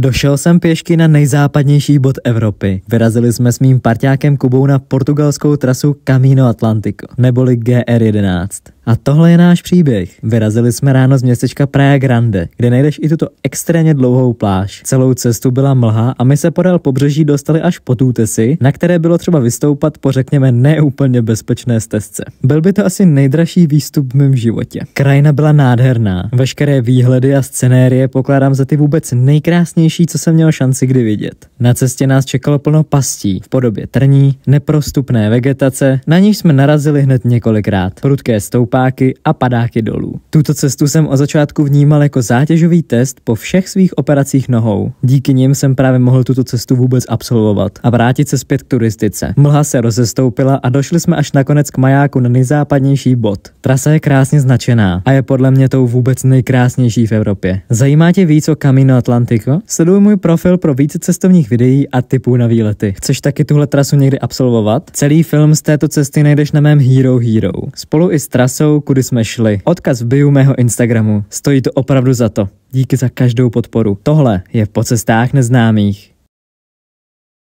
Došel jsem pěšky na nejzápadnější bod Evropy. Vyrazili jsme s mým parťákem Kubou na portugalskou trasu Camino Atlántico, neboli GR11. A tohle je náš příběh. Vyrazili jsme ráno z městečka Praia Grande, kde najdeš i tuto extrémně dlouhou pláž. Celou cestu byla mlha a my se podél pobřeží dostali až po útesy, na které bylo třeba vystoupat po řekněme neúplně bezpečné stezce. Byl by to asi nejdražší výstup v mém životě. Krajina byla nádherná. Veškeré výhledy a scenérie pokládám za ty vůbec nejkrásnější, co jsem měl šanci kdy vidět. Na cestě nás čekalo plno pastí v podobě trní, neprostupné vegetace, na níž jsme narazili hned několikrát. Prudké stoupáky a padáky dolů. Tuto cestu jsem od začátku vnímal jako zátěžový test po všech svých operacích nohou. Díky nim jsem právě mohl tuto cestu vůbec absolvovat a vrátit se zpět k turistice. Mlha se rozestoupila a došli jsme až nakonec k majáku na nejzápadnější bod. Trasa je krásně značená a je podle mě tou vůbec nejkrásnější v Evropě. Zajímá tě víc o Camino Atlántico? Sleduj můj profil pro více cestovních videí a tipů na výlety. Chceš taky tuhle trasu někdy absolvovat? Celý film z této cesty najdeš na mém Hero. Spolu i s trasou, kudy jsme šli. Odkaz v bio mého Instagramu. Stojí to opravdu za to. Díky za každou podporu. Tohle je Po cestách neznámých.